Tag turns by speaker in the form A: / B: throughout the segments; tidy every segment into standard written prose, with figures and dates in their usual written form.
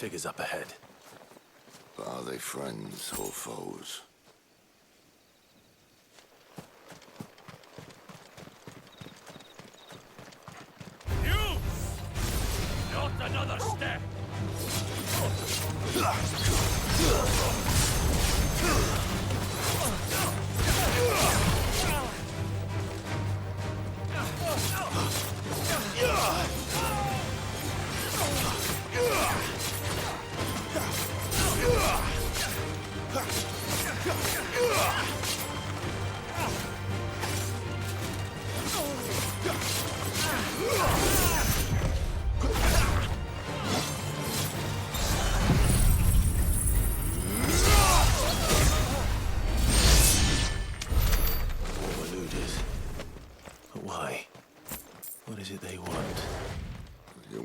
A: Figures up ahead.
B: But are they friends or foes?
C: You! Not another step!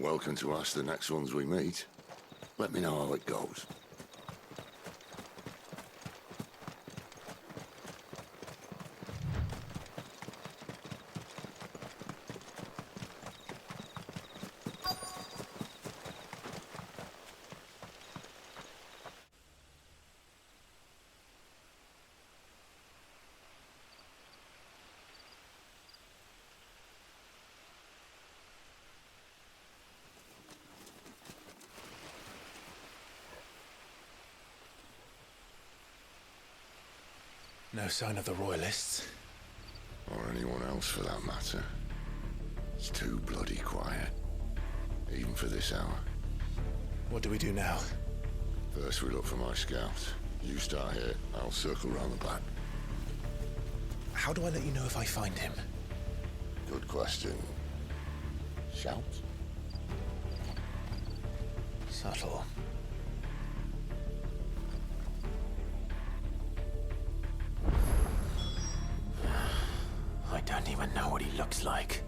B: Welcome to ask the next ones we meet. Let me know how it goes.
A: No sign of the Royalists.
B: Or anyone else for that matter. It's too bloody quiet. Even for this hour.
A: What do we do now?
B: First we look for my scout. You start here, I'll circle round the back.
A: How do I let you know if I find him?
B: Good question. Shout?
A: Subtle. I don't even know what he looks like.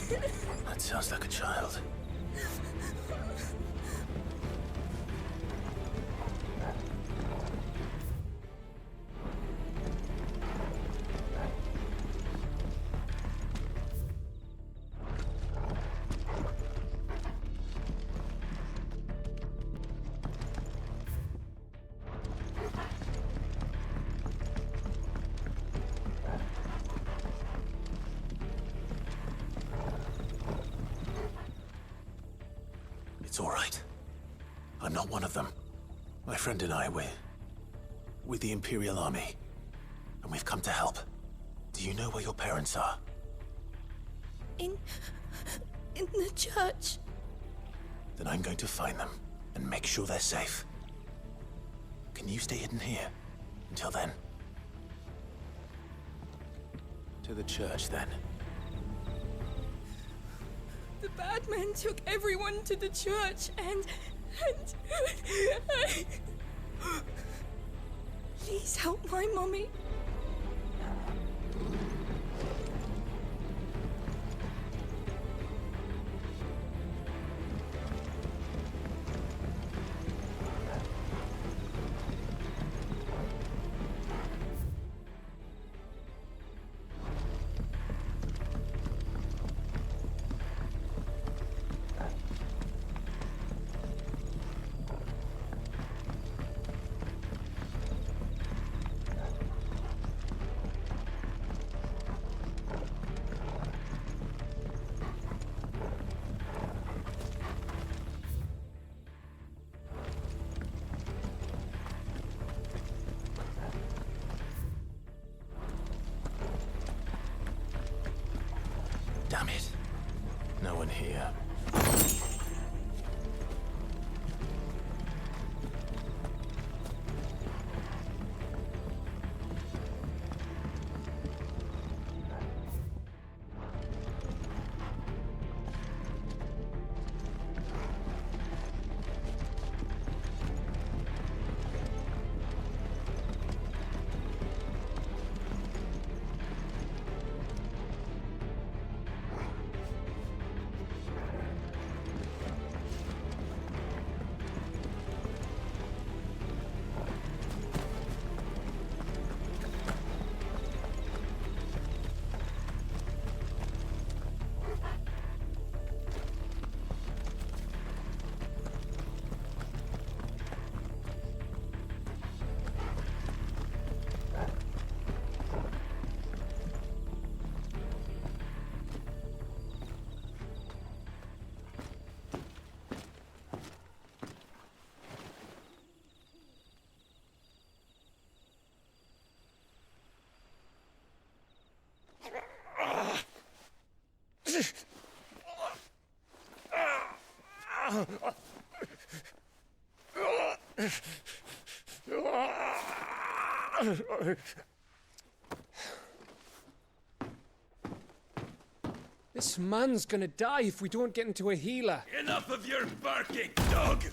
A: That sounds like a child. It's all right. I'm not one of them. My friend and I, we're with the Imperial Army, and we've come to help. Do you know where your parents are?
D: In the church.
A: Then I'm going to find them and make sure they're safe. Can you stay hidden here until then? To the church, then.
D: The bad men took everyone to the church and please help my mommy.
A: Damn it. No one here.
E: This man's gonna die if we don't get into a healer.
C: Enough of your barking, dog!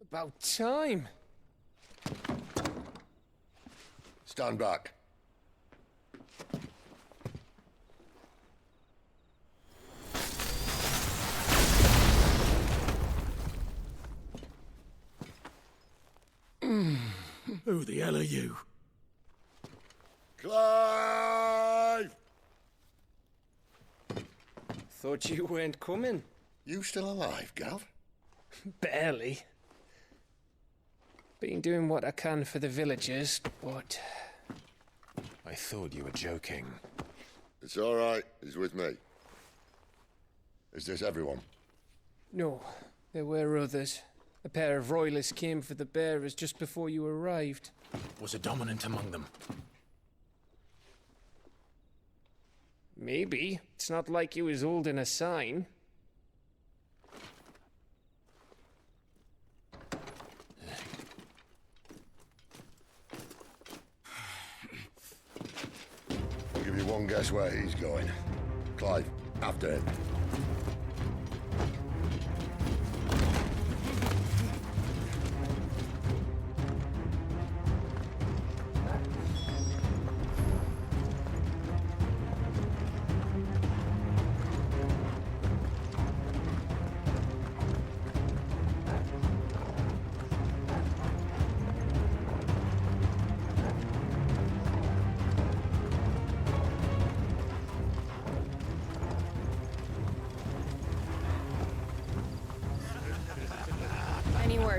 E: About time.
B: Stand back.
A: Who the hell are you?
B: Clive!
E: Thought you weren't coming.
B: You still alive, Gav?
E: Barely. Been doing what I can for the villagers, but...
A: I thought you were joking.
B: It's all right. He's with me. Is this everyone?
E: No, there were others. A pair of royalists came for the bearers just before you arrived.
A: Was a dominant among them?
E: Maybe. It's not like he was holding a sign.
B: I'll give you one guess where he's going. Clive, after him.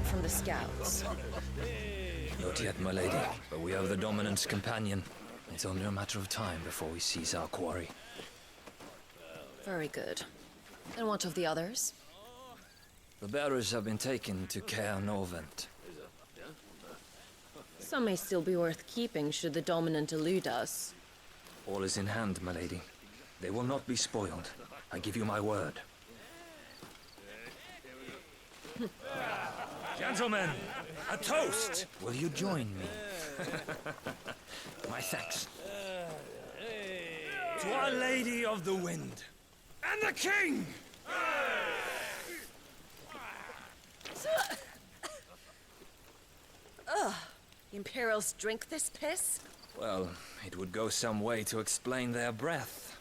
F: word from the scouts?
G: Not yet, my lady, but we have the Dominant's companion. It's only a matter of time before we seize our quarry.
F: Very good. And what of the others?
G: The bearers have been taken to Caer Norvent.
F: Some may still be worth keeping should the Dominant elude us.
G: All is in hand, my lady. They will not be spoiled. I give you my word.
C: Gentlemen, a toast!
G: Will you join me? My thanks.
C: To Our Lady of the Wind. And the King!
F: The Imperials drink this piss?
G: Well, it would go some way to explain their breath.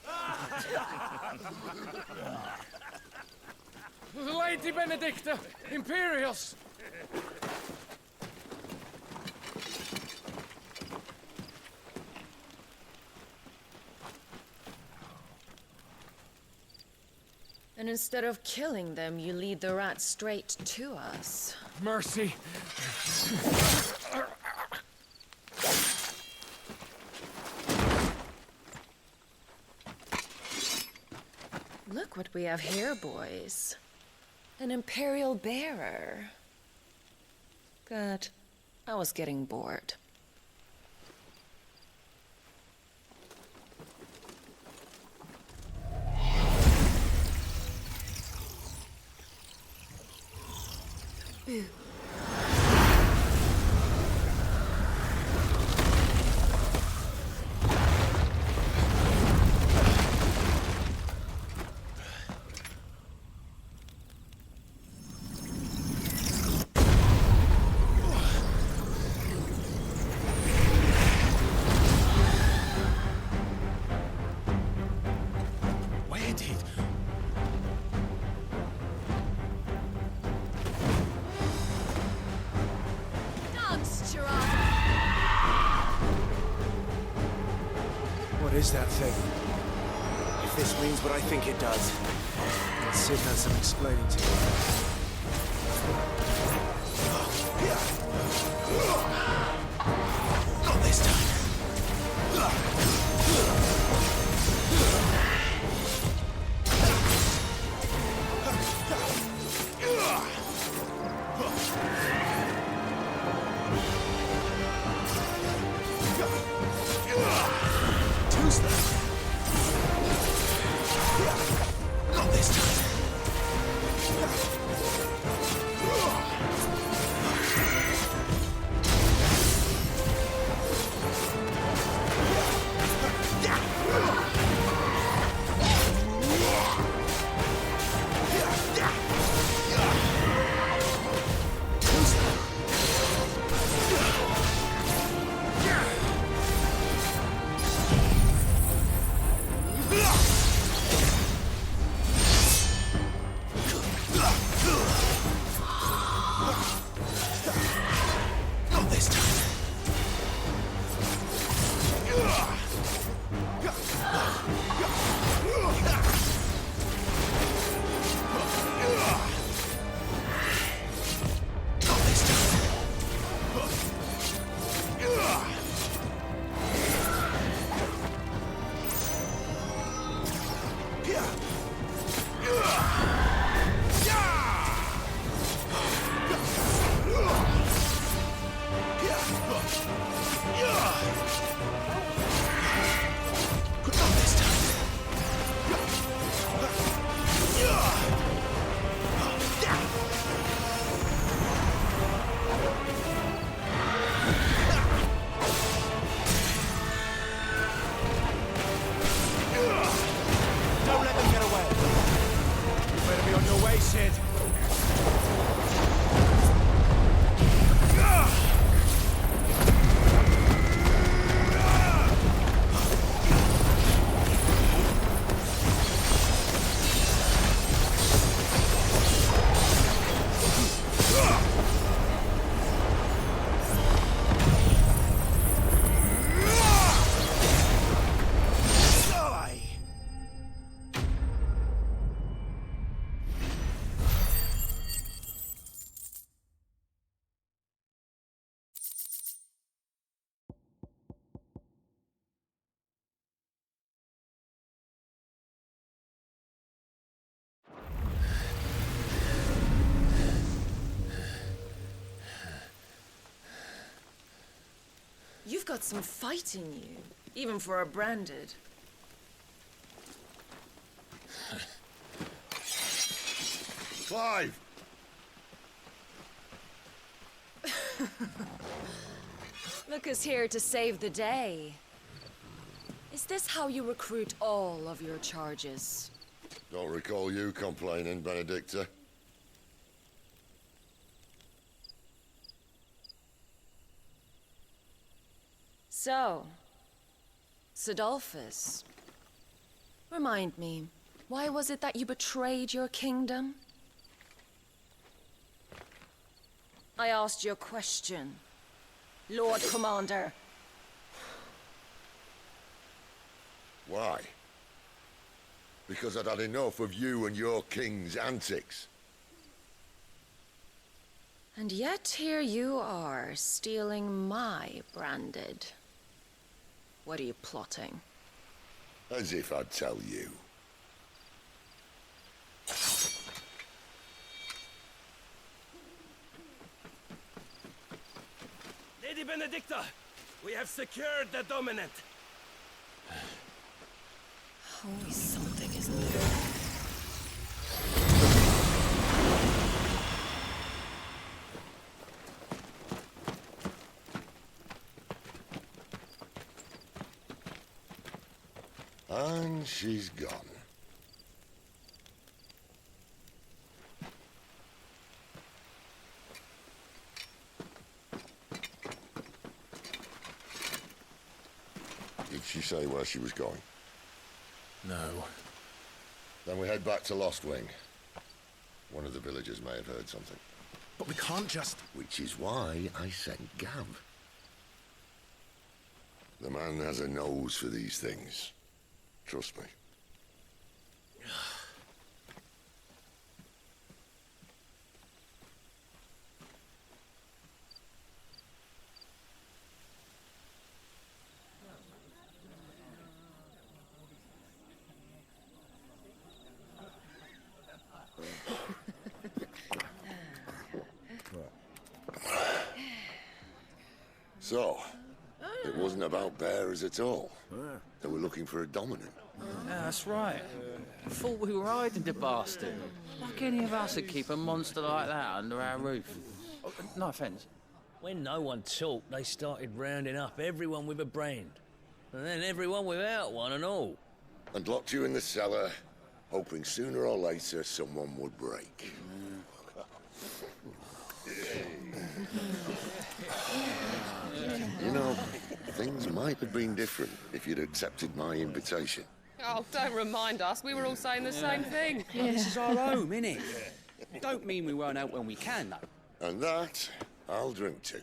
E: Lady Benedicta! Imperials!
F: And instead of killing them, you lead the rats straight to us.
E: Mercy!
F: Look what we have here, boys. An Imperial bearer. Good. I was getting bored. Boo.
A: Where did...
H: What is that thing? If this means what I think it does, then Sid has some explaining to do.
A: Not this time. Not this time. Not this time. Not this time. Not this time.
H: Don't let them get away! You better be on your way, Sid!
F: You've got some fight in you, even for a branded.
B: Clive!
F: Look who's here to save the day. Is this how you recruit all of your charges?
B: Don't recall you complaining, Benedicta.
F: So, Sidolphus, remind me, why was it that you betrayed your kingdom? I asked you a question, Lord Commander.
B: Why? Because I'd had enough of you and your king's antics.
F: And yet here you are, stealing my branded. What are you plotting?
B: As if I'd tell you.
C: Lady Benedicta, we have secured the dominant.
F: Always something, isn't there?
B: And she's gone. Did she say where she was going?
A: No.
B: Then we head back to Lost Wing. One of the villagers may have heard something.
A: But we can't just...
B: Which is why I sent Gav. The man has a nose for these things. Trust me. So, it wasn't about bearers at all. They were looking for a dominant.
I: Yeah, that's right. Thought we were hiding the bastard. Like any of us would keep a monster like that under our roof. Oh, no offence.
J: When no one talked, they started rounding up everyone with a brand. And then everyone without one and all.
B: And locked you in the cellar, hoping sooner or later someone would break. You know, things might have been different if you'd accepted my invitation.
D: Oh, don't remind us. We were all saying the same thing.
K: Well, this is our home, innit? Don't mean we weren't out when we can, though.
B: And that, I'll drink to.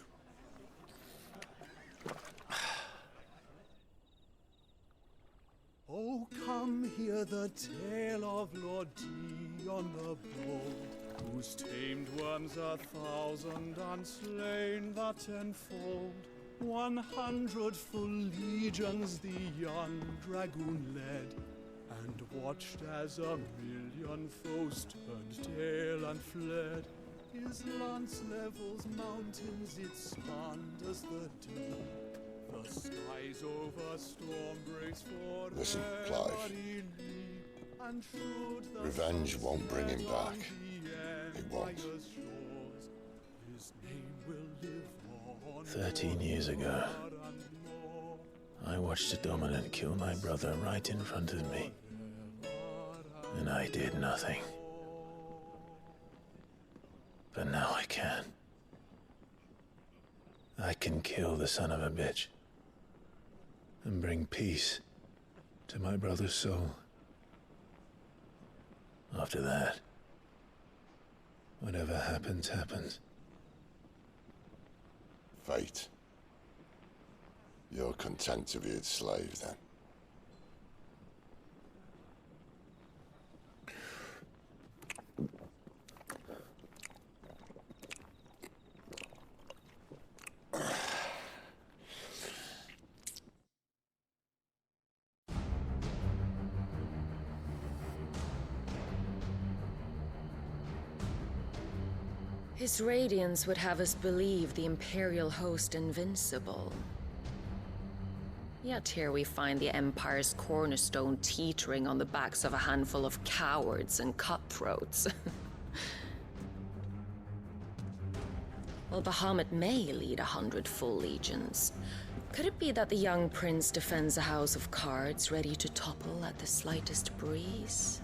L: Oh, come hear the tale of Lord Dion the Bold, whose tamed worms 1,000 and slain the tenfold. 100 full legions the young dragoon led, and watched as 1,000,000 foes turned tail and fled. His lance levels mountains, it spanned as the dew. The skies over storm breaks for
B: Listen, Clive. Revenge won't bring him back. It won't.
A: 13 years ago, I watched a dominant kill my brother right in front of me. And I did nothing. But now I can. I can kill the son of a bitch. And bring peace to my brother's soul. After that, whatever happens, happens.
B: Fate. You're content to be its slave, then?
F: His radiance would have us believe the Imperial host invincible. Yet here we find the Empire's cornerstone teetering on the backs of a handful of cowards and cutthroats. Well, Bahamut may lead 100 full legions. Could it be that the young prince defends a house of cards ready to topple at the slightest breeze?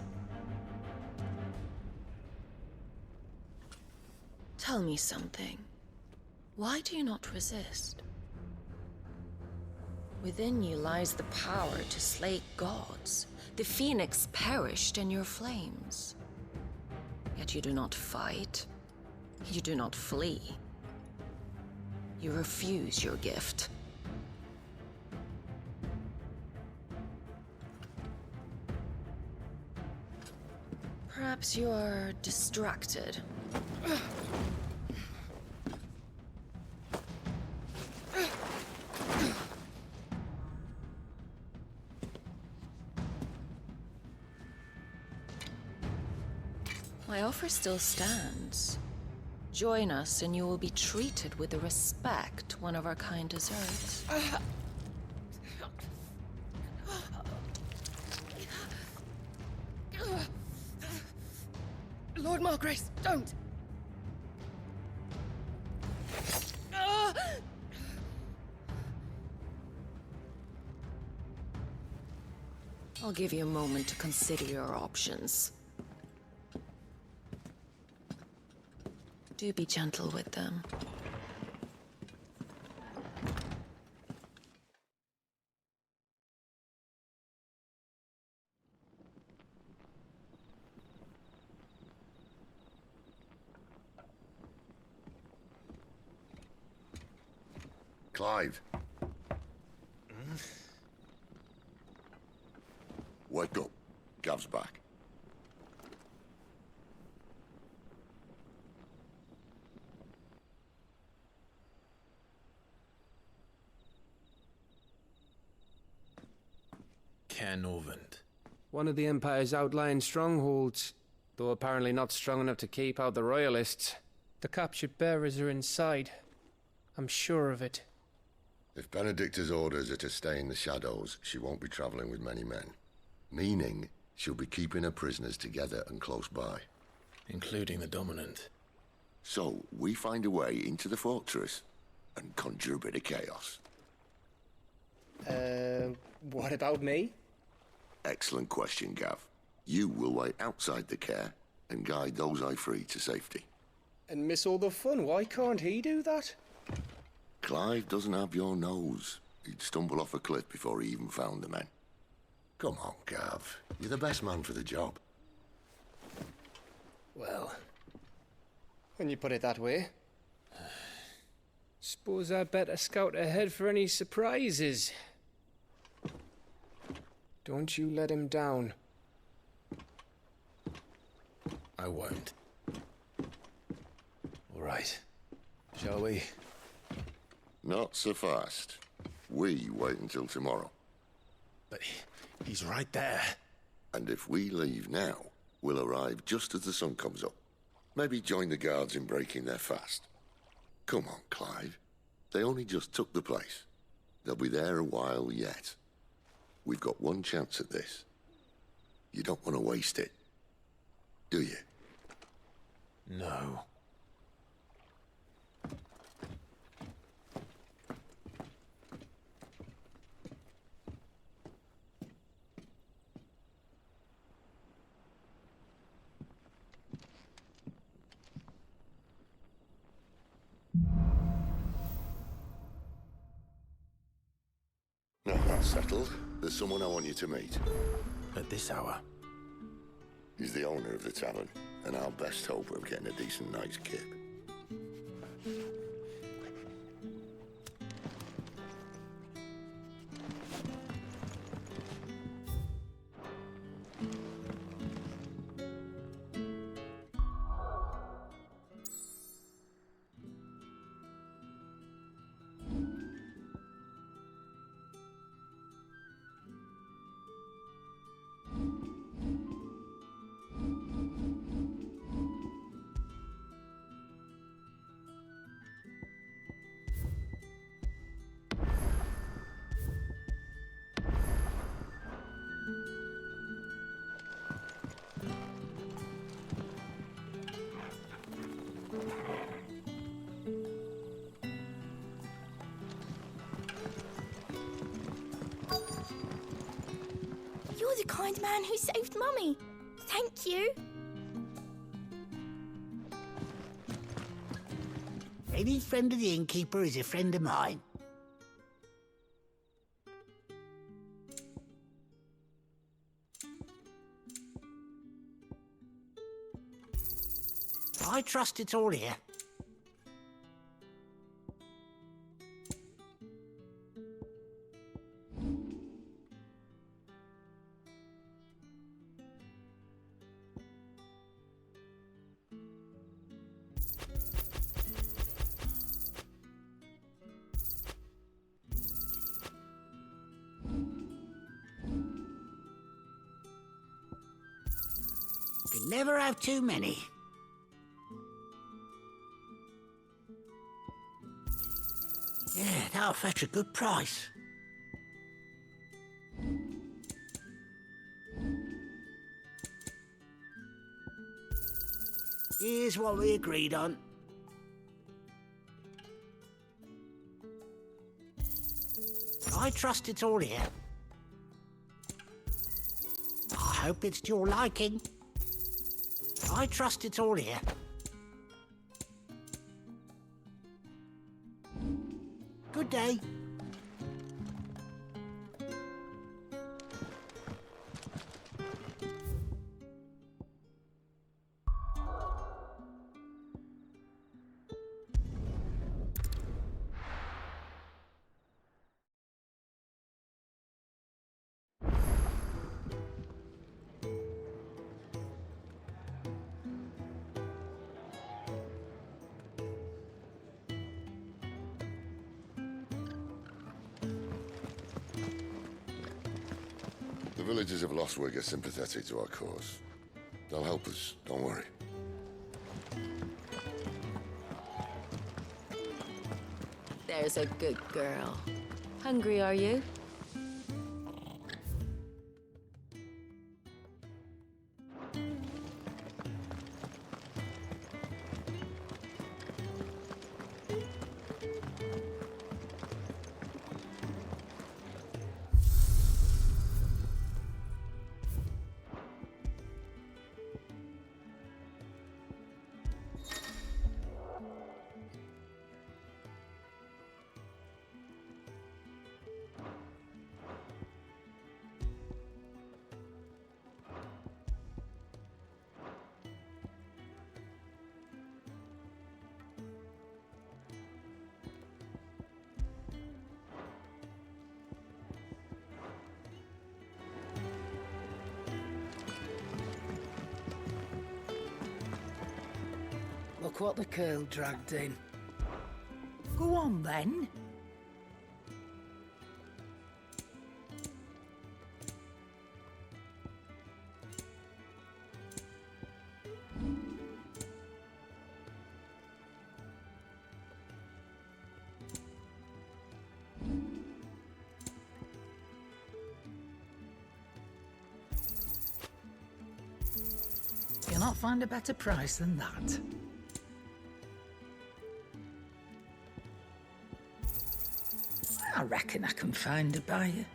F: Tell me something. Why do you not resist? Within you lies the power to slay gods. The phoenix perished in your flames. Yet you do not fight. You do not flee. You refuse your gift. Perhaps you are distracted. My offer still stands. Join us and you will be treated with the respect one of our kind deserves.
D: Lord Margrace, don't!
F: I'll give you a moment to consider your options. Do be gentle with them.
B: Clive. Wake up. Gav's back.
A: Canovant.
E: One of the Empire's outlying strongholds, though apparently not strong enough to keep out the Royalists. The captured bearers are inside. I'm sure of it.
B: If Benedicta's orders are to stay in the shadows, she won't be traveling with many men. Meaning, she'll be keeping her prisoners together and close by.
A: Including the Dominant.
B: So, we find a way into the fortress and conjure a bit of chaos.
E: What about me?
B: Excellent question, Gav. You will wait outside the care and guide those I free to safety.
E: And miss all the fun. Why can't he do that?
B: Clive doesn't have your nose. He'd stumble off a cliff before he even found the men. Come on, Gav. You're the best man for the job.
E: Well, when you put it that way. Suppose I'd better scout ahead for any surprises. Don't you let him down.
A: I won't. All right. Shall we?
B: Not so fast. We wait until tomorrow.
A: But he's right there.
B: And if we leave now, we'll arrive just as the sun comes up. Maybe join the guards in breaking their fast. Come on, Clive. They only just took the place. They'll be there a while yet. We've got one chance at this. You don't want to waste it, do you?
A: No.
B: Now that's settled. There's someone I want you to meet.
A: At this hour?
B: He's the owner of the tavern, and our best hope of getting a decent night's kip.
D: kind man who saved Mummy. Thank you.
M: Any friend of the innkeeper is a friend of mine. I trust it's all here. Can never have too many. Yeah, that'll fetch a good price. Here's what we agreed on. I trust it's all here. I hope it's to your liking. I trust it's all here. Good day.
B: The villagers of Lostwig are sympathetic to our cause. They'll help us, don't worry.
F: There's a good girl. Hungry, are you?
M: Look what the curl dragged in. Go on, then. You'll not find a better price than that. I reckon I can find a buyer.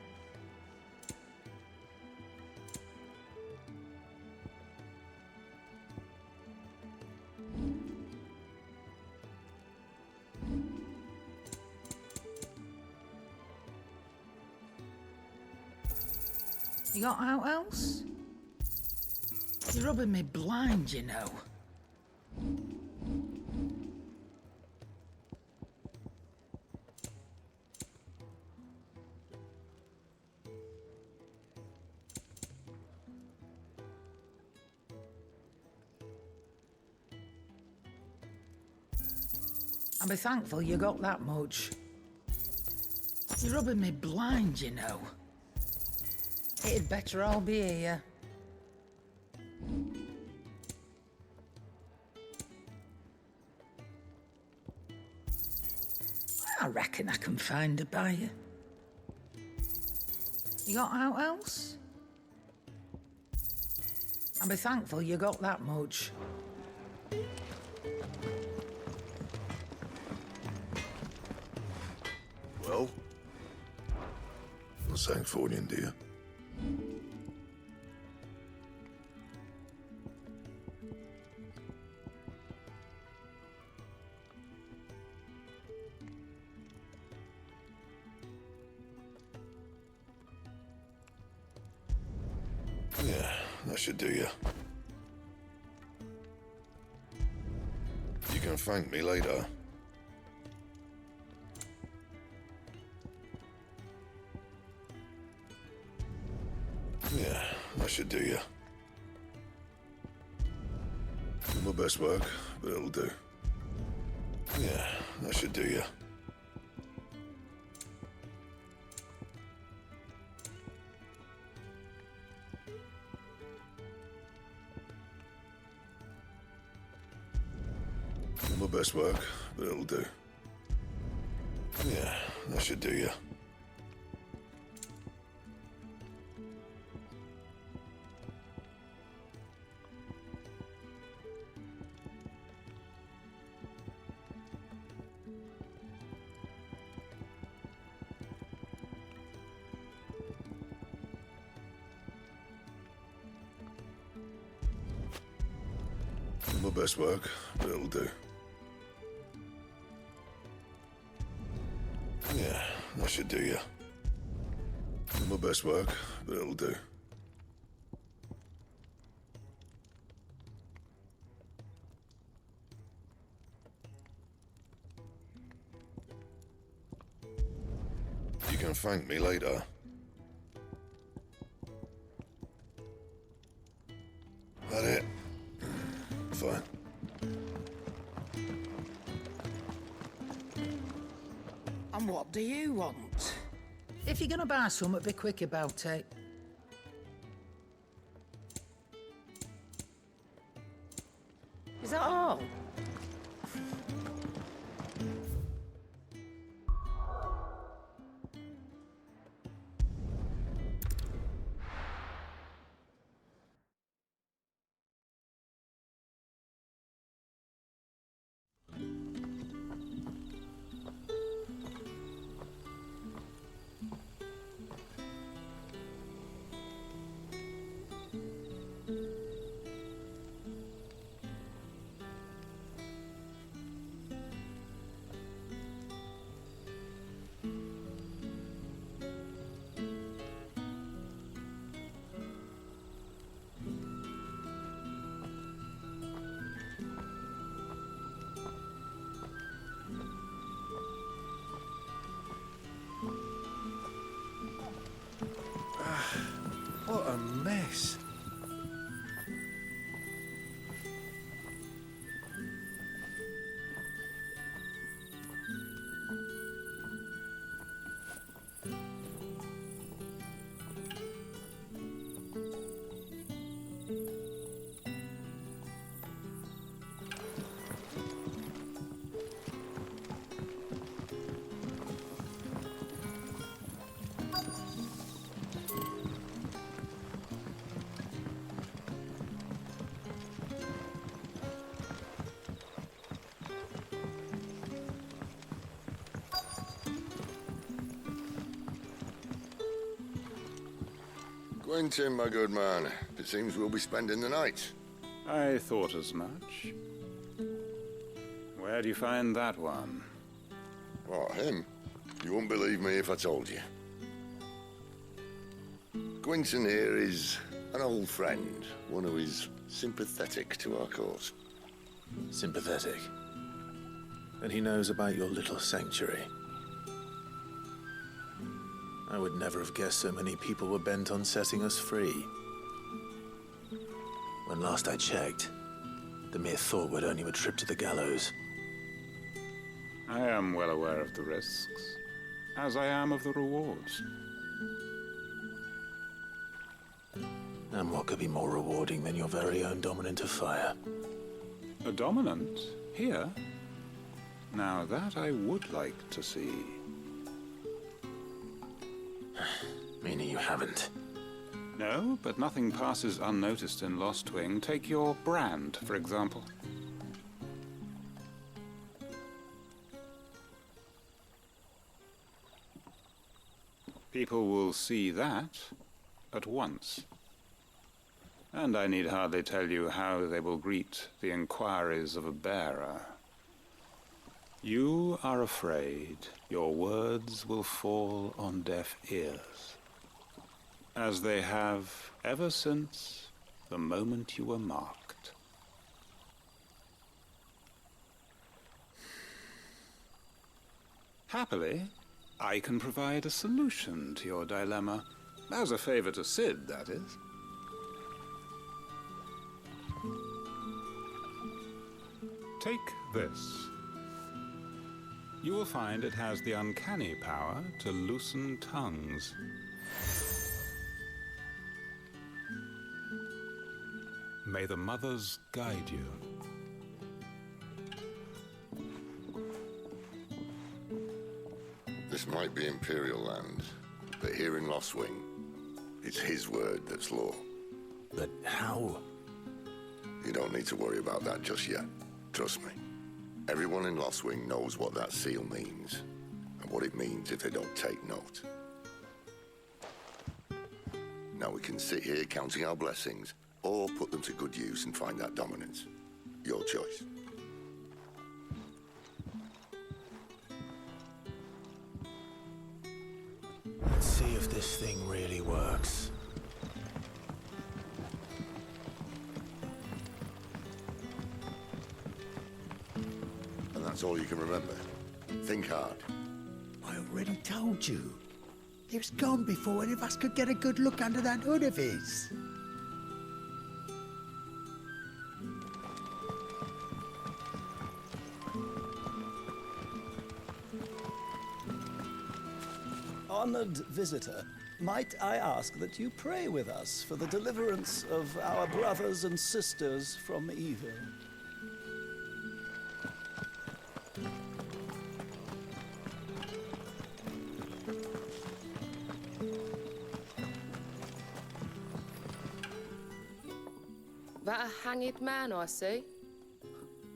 M: You got out else? You're rubbing me blind, you know. I'll be thankful you got that much. You're rubbing me blind, you know. It'd better all be here. I reckon I can find a buyer. You got out else? I'll be thankful you got that much.
B: Well? What's saying for you, dear? Yeah, that should do you. You can thank me later. Yeah, that should do you. My best work, but it'll do. Yeah, that should do you. My best work, but it'll do. Yeah, that should do you. My best work, but it'll do. Yeah, that should do you. My best work, but it'll do. You can thank me later. That it? Fine.
M: And what do you want? If you're gonna buy something, be quick about it. Is that all?
H: What a mess.
B: Quentin, my good man. It seems we'll be spending the night.
L: I thought as much. Where do you find that one?
B: What, him? You wouldn't believe me if I told you. Quentin here is an old friend, one who is sympathetic to our cause.
A: Sympathetic. And he knows about your little sanctuary. I would never have guessed so many people were bent on setting us free. When last I checked, the mere thought would earn you a trip to the gallows.
L: I am well aware of the risks, as I am of the rewards.
A: And what could be more rewarding than your very own dominant of fire?
L: A dominant? Here? Now that I would like to see.
A: Meaning you haven't?
L: No, but nothing passes unnoticed in Lostwing. Take your brand, for example. People will see that at once. And I need hardly tell you how they will greet the inquiries of a bearer. You are afraid your words will fall on deaf ears. as they have ever since the moment you were marked. Happily, I can provide a solution to your dilemma. As a favor to Sid, that is. Take this. You will find it has the uncanny power to loosen tongues. May the mothers guide you.
B: This might be Imperial land, but here in Lost Wing, it's his word that's law.
A: But how?
B: You don't need to worry about that just yet. Trust me. Everyone in Lost Wing knows what that seal means, and what it means if they don't take note. Now we can sit here counting our blessings, or put them to good use and find that dominance. Your choice.
A: Let's see if this thing really works.
B: And that's all you can remember. Think hard.
N: I already told you. He was gone before any of us could get a good look under that hood of his.
O: Honored visitor, might I ask that you pray with us for the deliverance of our brothers and sisters from evil?
D: That a hanged man I see?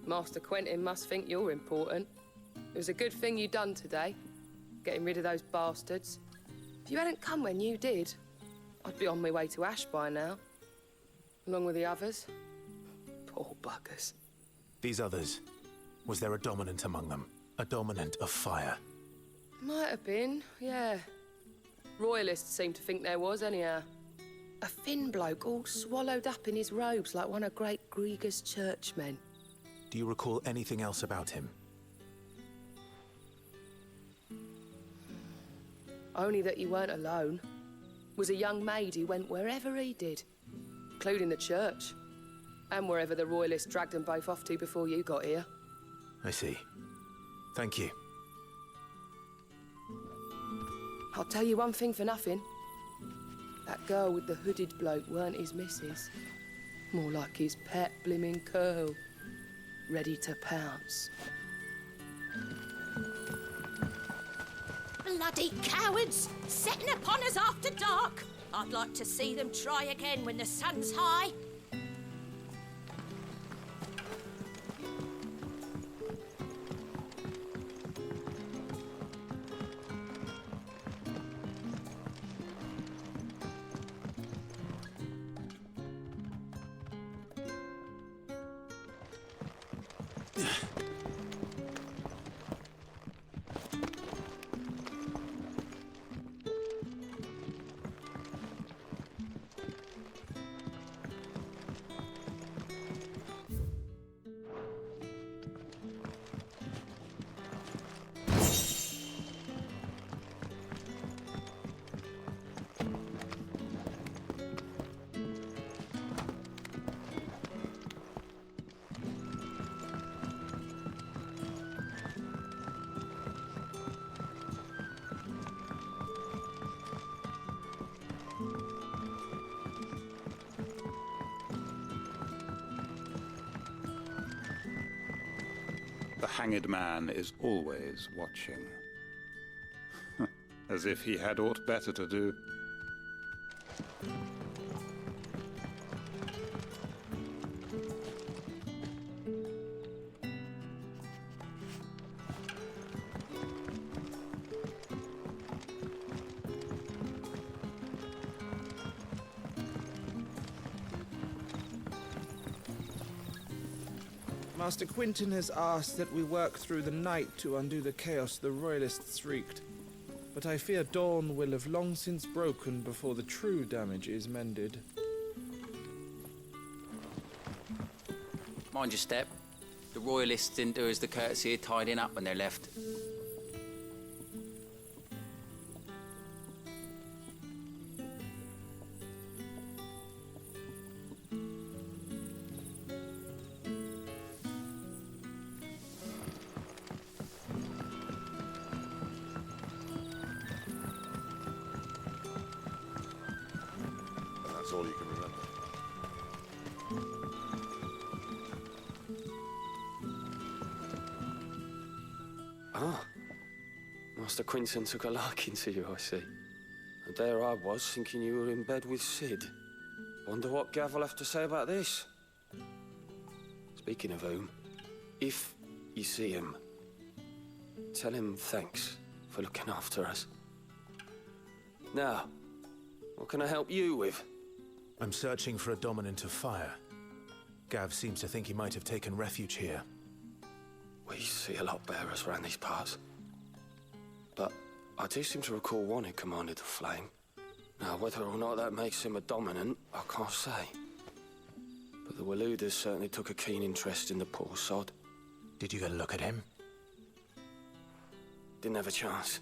D: Master Quentin must think you're important. It was a good thing you done today, getting rid of those bastards. If you hadn't come when you did, I'd be on my way to Ash by now, along with the others. Poor buggers.
A: These others, was there a dominant among them? A dominant of fire?
D: Might have been, yeah. Royalists seem to think there was, anyhow. A thin bloke all swallowed up in his robes like one of Great Grieger's churchmen.
A: Do you recall anything else about him?
D: Only that you weren't alone. Was a young maid who went wherever he did, including the church, and wherever the Royalists dragged them both off to before you got here.
A: I see. Thank you.
D: I'll tell you one thing for nothing. That girl with the hooded bloke weren't his missus. More like his pet blimmin' curl, ready to pounce.
P: Bloody cowards! Setting upon us after dark! I'd like to see them try again when the sun's high.
L: The hanged man is always watching. As if he had aught better to do.
H: Master Quentin has asked that we work through the night to undo the chaos the Royalists wreaked.
L: but I fear dawn will have long since broken before the true damage is mended.
I: Mind your step. The Royalists didn't do us the courtesy of tidying up when they left.
B: And that's all you can remember.
E: Ah, Master Quinton took a liking to you, I see. And there I was, thinking you were in bed with Sid. Wonder what Gav will have to say about this. Speaking of whom, if you see him, tell him thanks for looking after us. Now, what can I help you with?
A: I'm searching for a dominant of fire. Gav seems to think he might have taken refuge here.
E: We see a lot bearers around these parts. But I do seem to recall one who commanded the flame. Now, whether or not that makes him a dominant, I can't say. But the Waluders certainly took a keen interest in the poor sod.
A: Did you get a look at him?
E: Didn't have a chance.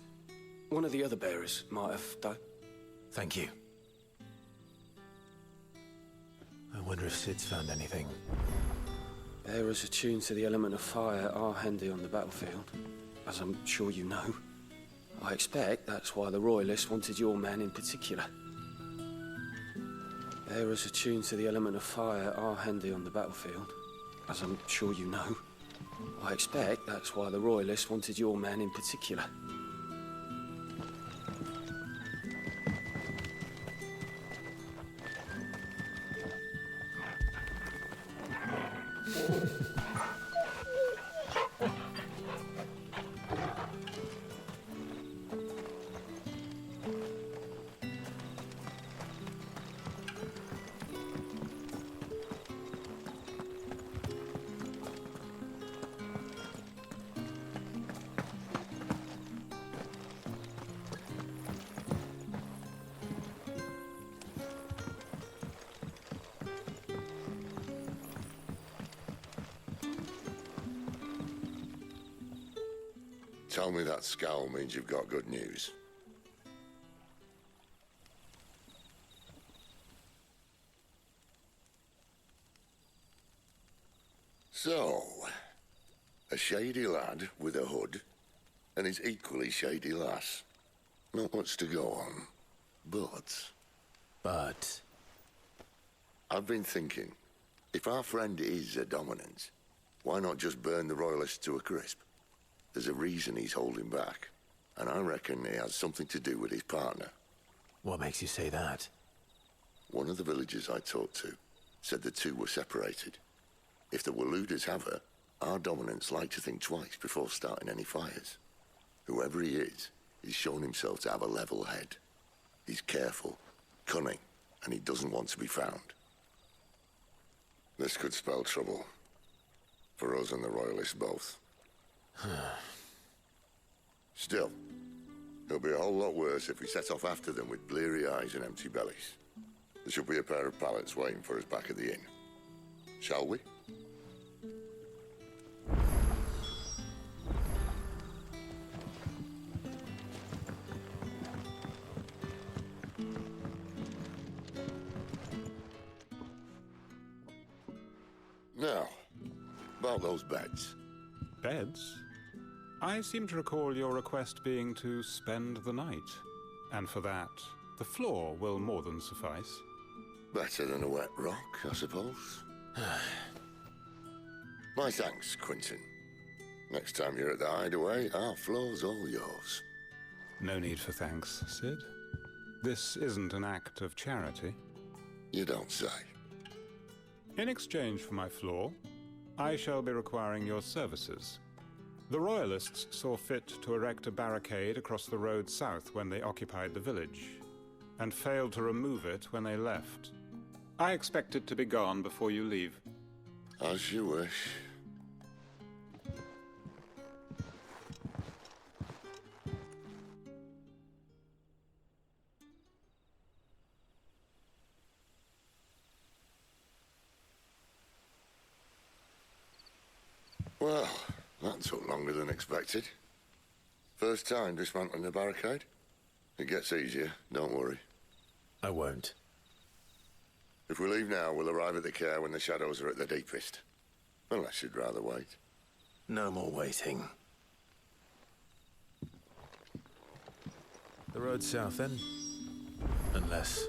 E: One of the other bearers might have, though.
A: Thank you. I wonder if Sid's found anything.
E: Bearers attuned to the element of fire are handy on the battlefield, as I'm sure you know. I expect that's why the Royalists wanted your man in particular. Bearers attuned to the element of fire are handy on the battlefield, as I'm sure you know. I expect that's why the Royalists wanted your man in particular.
B: Tell me that scowl means you've got good news. So, a shady lad with a hood, and his equally shady lass. Not much to go on, but... I've been thinking, if our friend is a dominant, why not just burn the Royalists to a crisp? There's a reason he's holding back, and I reckon he has something to do with his partner.
A: What makes you say that?
B: One of the villagers I talked to said the two were separated. If the Waluders have her, our dominants like to think twice before starting any fires. Whoever he is, he's shown himself to have a level head. He's careful, cunning, and he doesn't want to be found. This could spell trouble. For us and the Royalists both. Still, it'll be a whole lot worse if we set off after them with bleary eyes and empty bellies. There should be a pair of pallets waiting for us back at the inn. Shall we? Now, about those beds.
Q: Beds? I seem to recall your request being to spend the night. And for that, the floor will more than suffice.
B: Better than a wet rock, I suppose. My thanks, Quinton. Next time you're at the hideaway, our floor's all yours.
Q: No need for thanks, Sid. This isn't an act of charity.
B: You don't say.
Q: In exchange for my floor, I shall be requiring your services. The Royalists saw fit to erect a barricade across the road south when they occupied the village, and failed to remove it when they left. I expect it to be gone before you leave.
B: As you wish. Well, that took longer than expected. First time dismantling the barricade? It gets easier, don't worry.
A: I won't.
B: If we leave now, we'll arrive at the care when the shadows are at their deepest. Unless you'd rather wait.
A: No more waiting. The road's south then? Unless...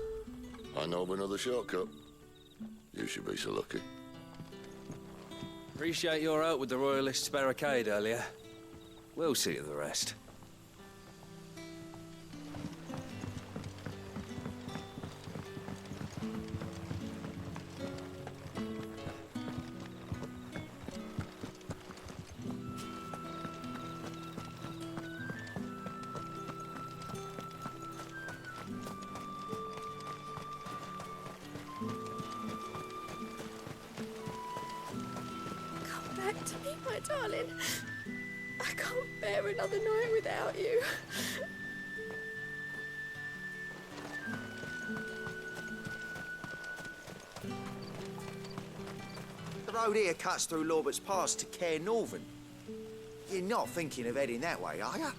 B: I know of another shortcut. You should be so lucky.
K: Appreciate your help with the Royalists' barricade earlier. We'll see to the rest.
R: Come back to me, my darling. I can't bear another night without you.
H: The road here cuts through Lorbert's Pass to Care Northern. You're not thinking of heading that way, are you?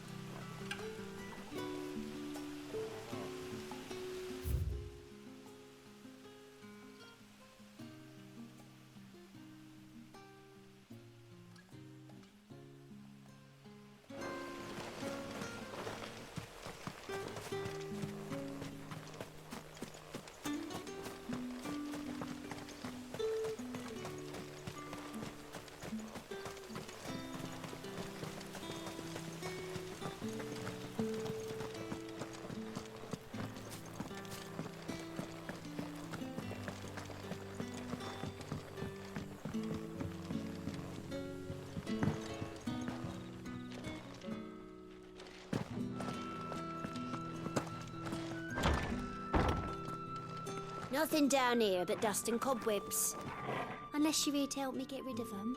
S: Nothing down here but dust and cobwebs. Unless you're here to help me get rid of them.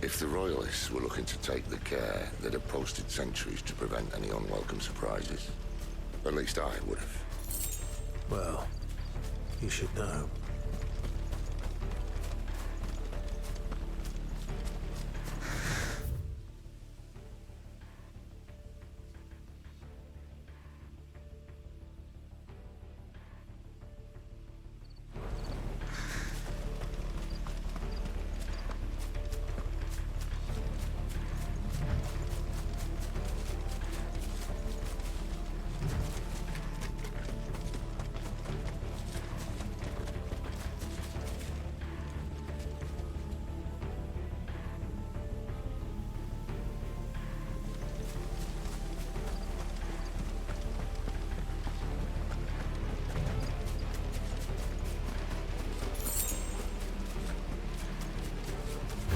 B: If the Royalists were looking to take the care, they'd have posted sentries to prevent any unwelcome surprises. At least I would have.
A: Well, you should know.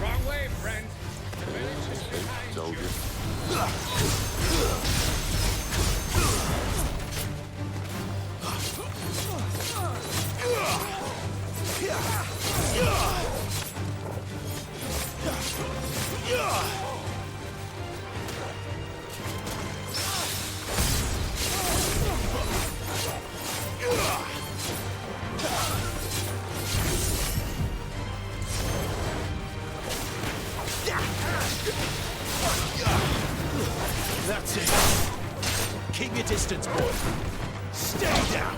C: Wrong way, friend. The village is behind you.
A: That's it. Keep your distance, boy.
H: Stay down!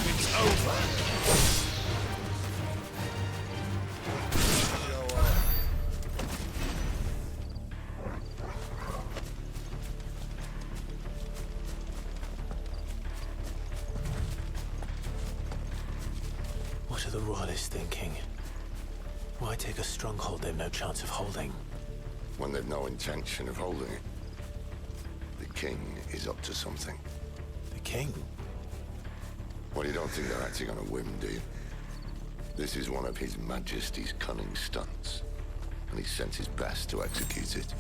H: It's over!
A: What are the Royalists thinking? Why take a stronghold they've no chance of holding?
B: When they've no intention of holding it. The king is up to something.
A: The king?
B: Well, you don't think they're acting on a whim, do you? This is one of His Majesty's cunning stunts, and he's sent his best to execute it.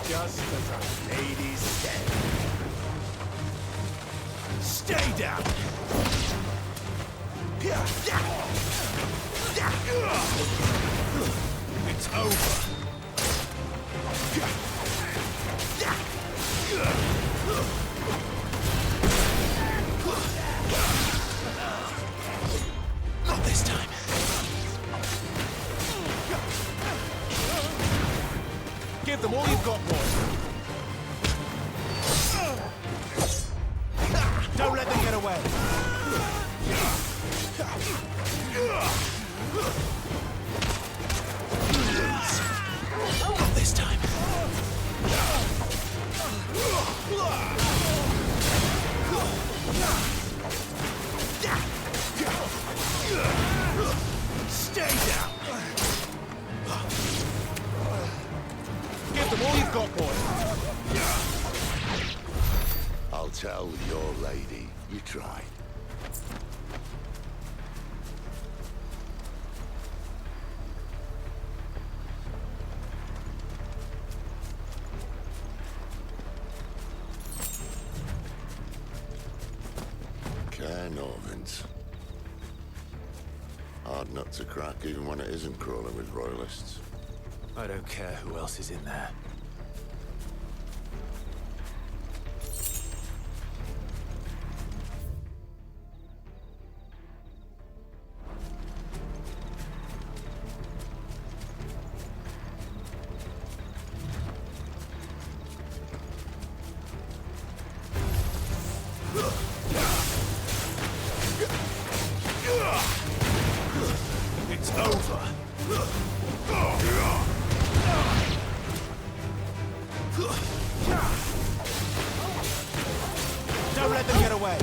H: Just as a lady said. Stay down! It's over!
A: Not this time.
H: Give them all you've got, boys. Don't let them get away.
A: Not this time.
H: Stay down. Give them all you've got, boys.
B: I'll tell your lady you tried. Care Norvins. Hard nut to crack even when it isn't crawling with royalists.
A: I don't care who else is in there.
H: It's over. Don't let them get away.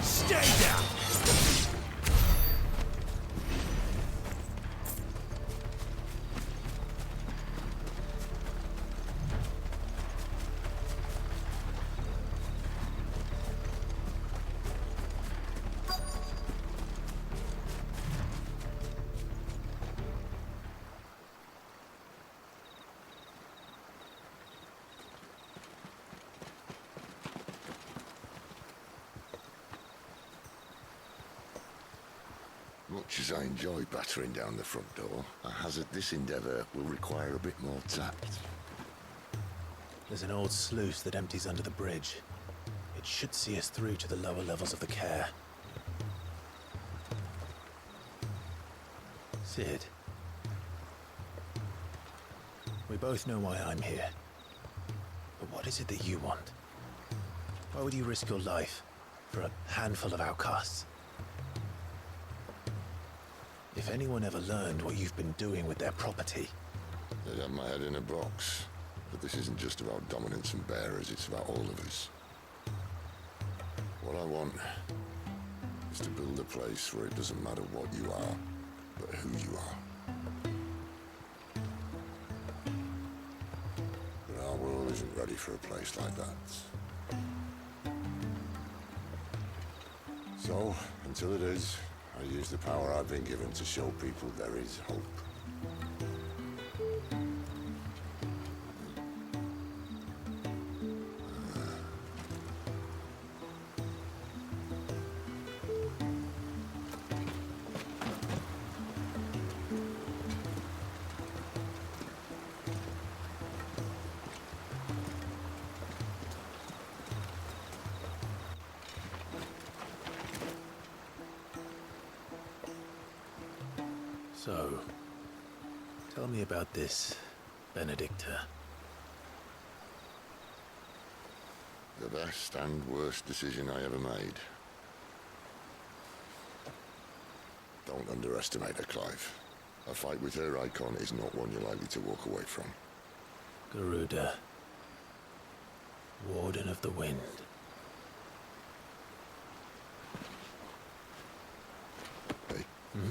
H: Stay down.
B: Much as I enjoy battering down the front door, I hazard this endeavour will require a bit more tact.
A: There's an old sluice that empties under the bridge. It should see us through to the lower levels of the care. Sid. We both know why I'm here. But what is it that you want? Why would you risk your life for a handful of outcasts? If anyone ever learned what you've been doing with their property...
B: They'd have my head in a box. But this isn't just about dominance and bearers, it's about all of us. What I want is to build a place where it doesn't matter what you are, but who you are. But our world isn't ready for a place like that. So, until it is, I use the power I've been given to show people there is hope.
A: So, tell me about this Benedicta.
B: The best and worst decision I ever made. Don't underestimate her, Clive. A fight with her icon is not one you're likely to walk away from.
A: Garuda. Warden of the Wind.
B: Hey?
A: Hmm?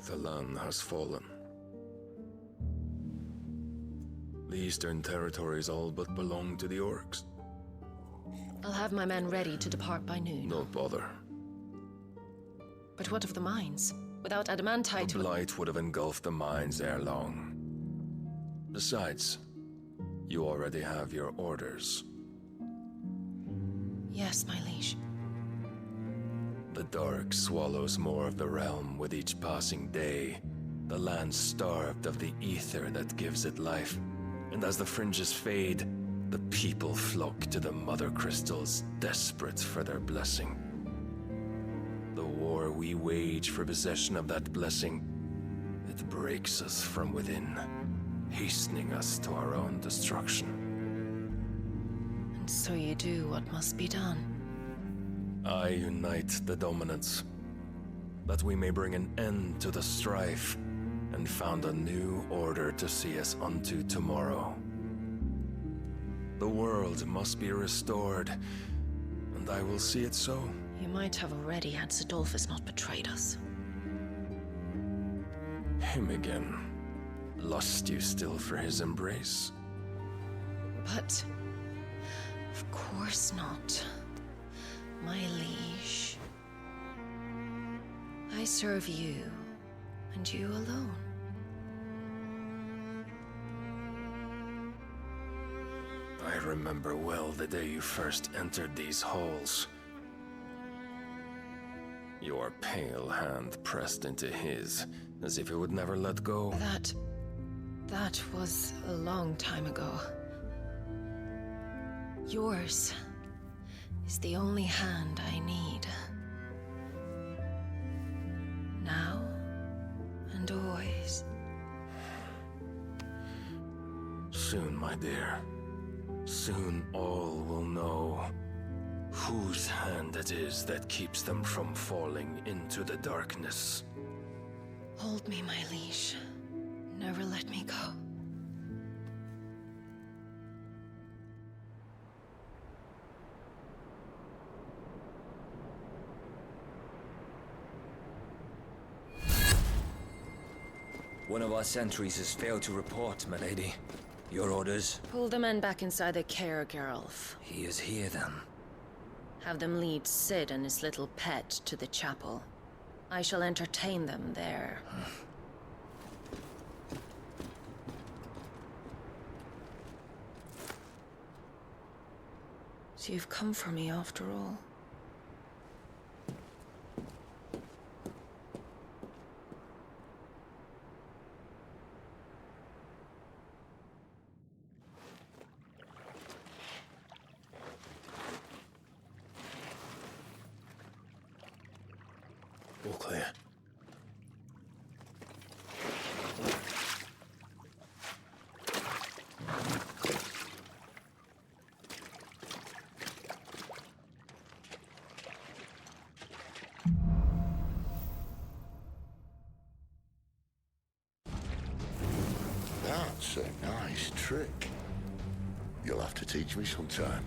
T: The land has fallen. The eastern territories all but belong to the orcs.
F: I'll have my men ready to depart by noon.
T: Don't bother.
F: But what of the mines? Without adamantite...
T: The blight would have engulfed the mines ere long. Besides, you already have your orders.
F: Yes, my liege.
T: The dark swallows more of the realm with each passing day. The land starved of the ether that gives it life. And as the fringes fade, the people flock to the mother crystals, desperate for their blessing. The war we wage for possession of that blessing, it breaks us from within, hastening us to our own destruction.
F: And so you do what must be done.
T: I unite the dominants, that we may bring an end to the strife and found a new order to see us unto tomorrow. The world must be restored, and I will see it so.
F: You might have already had Sidolphus not betrayed us.
T: Him again. Lust you still for his embrace?
F: But... of course not. My liege. I serve you And you alone.
T: I remember well the day you first entered these halls. Your pale hand pressed into his, as if it would never let go.
F: That was a long time ago. Yours is the only hand I need. Now and always.
T: Soon, my dear. Soon all will know whose hand it is that keeps them from falling into the darkness.
F: Hold me, my liege. Never let me go.
G: One of our sentries has failed to report, milady. Your orders?
F: Pull the men back inside the care, Geralf.
G: He is here, then.
F: Have them lead Sid and his little pet to the chapel. I shall entertain them there. So you've come for me after all.
A: All clear.
B: That's a nice trick. You'll have to teach me sometime.